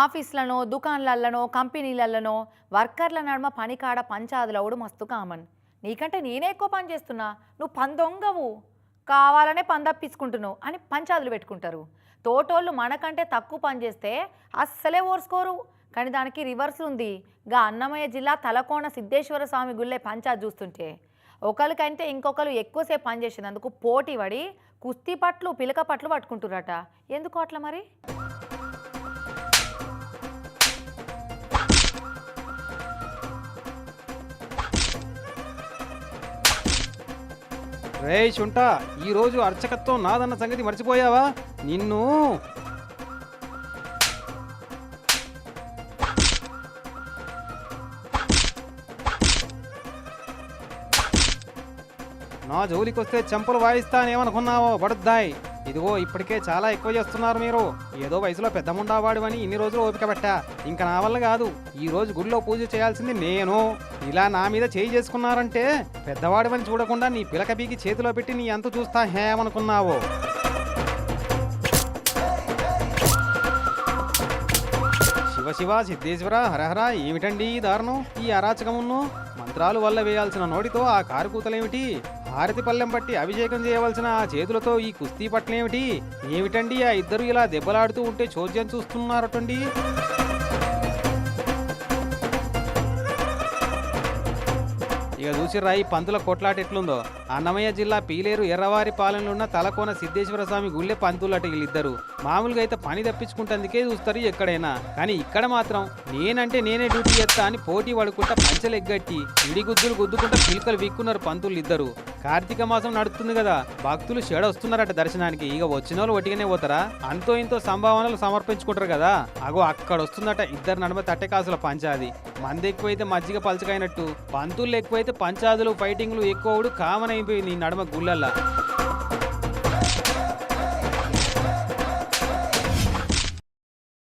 ఆఫీస్‌లనో, దుకాన్లల్లనో, కంపెనీలల్లనో వర్కర్ల నడుమ పనికాడ పంచాదులవుడు మస్తు కామన్. నీకంటే నేనే ఎక్కువ పని చేస్తున్నా, నువ్వు పందొంగవు, కావాలనే పందప్పించుకుంటున్నావు అని పంచాదులు పెట్టుకుంటారు. తోటోళ్ళు మనకంటే తక్కువ పని చేస్తే అస్సలే ఓర్చుకోరు. కానీ దానికి రివర్స్ ఉంది. అన్నమయ్య జిల్లా తలకోన సిద్ధేశ్వర స్వామి గుళ్ళే పంచాయత్ చూస్తుంటే ఒకరికంటే ఇంకొకరు ఎక్కువసేపు పనిచేసినందుకు పోటీ పడి కుస్తీ పట్లు పిలక పట్లు పట్టుకుంటురట. ఎందుకు అట్లా మరి? రే శుంటా, ఈరోజు అర్చకత్వం నాదన్న సంగతి మర్చిపోయావా? నిన్ను నా జోలికొస్తే చెంపలు వాయిస్తానేమనుకున్నావో బడుద్దాయ్. ఇదిగో ఇప్పటికే చాలా ఎక్కువ చేస్తున్నారు మీరు. ఏదో వయసులో పెద్ద ముండావాడివని ఇన్ని రోజులు ఓపిక పట్టా. ఇంకా నా వల్ల కాదు. ఈ రోజు గుడిలో పూజ చేయాల్సింది నేను. ఇలా నా మీద చేయి చేసుకున్నారంటే పెద్దవాడివని చూడకుండా నీ పిలక బీకి చేతిలో పెట్టి నీ అంతు చూస్తా హేమనుకున్నావో. శివ శివ సిద్ధేశ్వర హరహర, ఏమిటండి ఈ దారుణం, ఈ అరాచకమును? మంత్రాలు వల్ల వేయాల్సిన నోటితో ఆ కారు కూతలేమిటి? హారతి పల్లెం పట్టి అభిషేకం చేయవలసిన ఆ చేతులతో ఈ కుస్తీ పట్లేమిటి? ఏమిటండి ఆ ఇద్దరు ఇలా దెబ్బలాడుతూ ఉంటే చోద్యం చూస్తున్నారటండి. ఇక చూసిర్రా ఈ పంతుల కొట్లాట ఎట్లుందో. అన్నమయ్య జిల్లా పీలేరు ఎర్రవారి పాలనలో ఉన్న తలకోన సిద్ధేశ్వర స్వామి గుళ్ళే పంతులట వీళ్ళిద్దరు. మామూలుగా అయితే పని తప్పించుకుంటందుకే చూస్తారు ఎక్కడైనా, కానీ ఇక్కడ మాత్రం నేనంటే నేనే డ్యూటీ చేస్తా అని పోటీ పడుకుంటా పంచలు ఎగ్గట్టి ఇడిగుద్దులు గుద్దుకుంటా పిలకలు వీక్కున్నారు పంతులు ఇద్దరు. కార్తీక మాసం నడుస్తుంది కదా, భక్తులు వస్తున్నారట దర్శనానికి. ఇక వచ్చిన వాళ్ళు ఒట్టిగానే పోతారా? అంతో ఇంతో సంభావనలు సమర్పించుకుంటారు కదా. అగో అక్కడ వస్తుందట ఇద్దరు నడుమ తట్టెకాసుల పంచాది. మంది ఎక్కువైతే మజ్జిగ పలచకైనట్టు పంతులు ఎక్కువైతే పంచాదులు ఫైటింగ్లు ఎక్కువడు కామన్ అయిపోయింది ఈ నడుమ గుళ్ళల్లా.